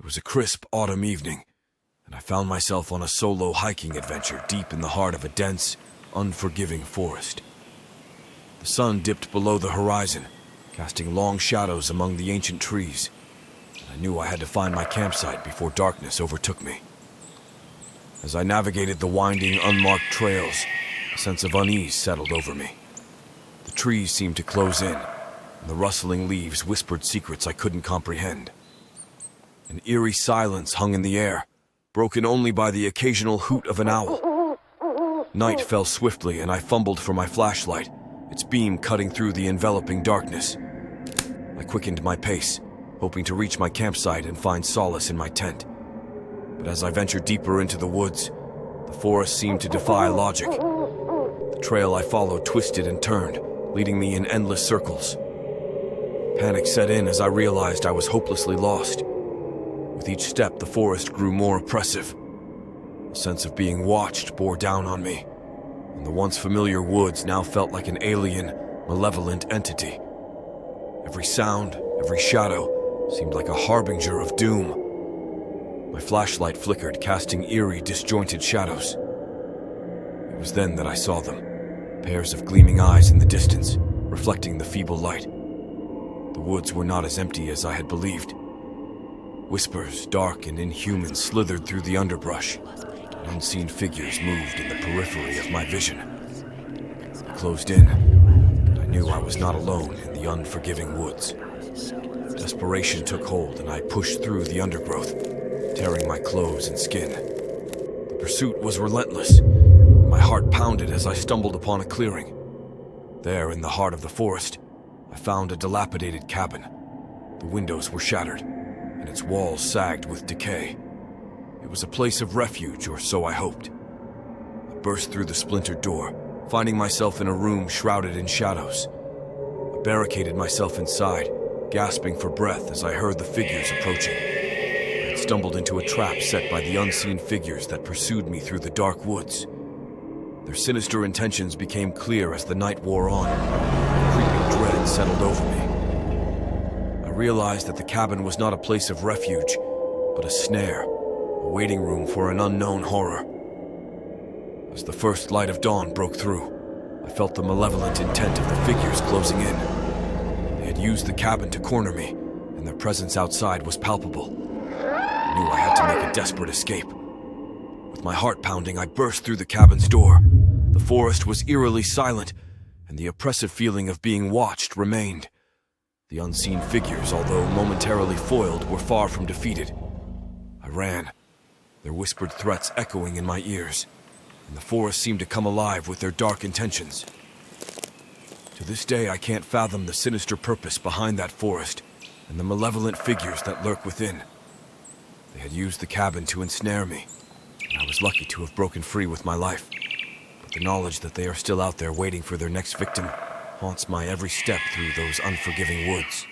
was a crisp autumn evening, and I found myself on a solo hiking adventure deep in the heart of a dense, unforgiving forest. The sun dipped below the horizon, casting long shadows among the ancient trees, and I knew I had to find my campsite before darkness overtook me. As I navigated the winding, unmarked trails, a sense of unease settled over me. The trees seemed to close in, and the rustling leaves whispered secrets I couldn't comprehend. An eerie silence hung in the air, broken only by the occasional hoot of an owl. Night fell swiftly, and I fumbled for my flashlight, its beam cutting through the enveloping darkness. I quickened my pace, hoping to reach my campsite and find solace in my tent. But as I ventured deeper into the woods, the forest seemed to defy logic. The trail I followed twisted and turned, leading me in endless circles. Panic set in as I realized I was hopelessly lost. With each step, the forest grew more oppressive. A sense of being watched bore down on me, and the once familiar woods now felt like an alien, malevolent entity. Every sound, every shadow, seemed like a harbinger of doom. My flashlight flickered, casting eerie, disjointed shadows. It was then that I saw them, pairs of gleaming eyes in the distance, reflecting the feeble light. The woods were not as empty as I had believed. Whispers, dark and inhuman, slithered through the underbrush, and unseen figures moved in the periphery of my vision. I closed in, and I knew I was not alone in the unforgiving woods. Desperation took hold, and I pushed through the undergrowth, tearing my clothes and skin. The pursuit was relentless. My heart pounded as I stumbled upon a clearing. There, in the heart of the forest, I found a dilapidated cabin. The windows were shattered, and its walls sagged with decay. It was a place of refuge, or so I hoped. I burst through the splintered door, finding myself in a room shrouded in shadows. I barricaded myself inside, gasping for breath as I heard the figures approaching. I had stumbled into a trap set by the unseen figures that pursued me through the dark woods. Their sinister intentions became clear as the night wore on. A creeping dread settled over me. I realized that the cabin was not a place of refuge, but a snare, a waiting room for an unknown horror. As the first light of dawn broke through, I felt the malevolent intent of the figures closing in. They had used the cabin to corner me, and their presence outside was palpable. I knew I had to make a desperate escape. With my heart pounding, I burst through the cabin's door. The forest was eerily silent, and the oppressive feeling of being watched remained. The unseen figures, although momentarily foiled, were far from defeated. I ran, their whispered threats echoing in my ears, and the forest seemed to come alive with their dark intentions. To this day, I can't fathom the sinister purpose behind that forest and the malevolent figures that lurk within. They had used the cabin to ensnare me, and I was lucky to have broken free with my life. But the knowledge that they are still out there waiting for their next victim haunts my every step through those unforgiving woods.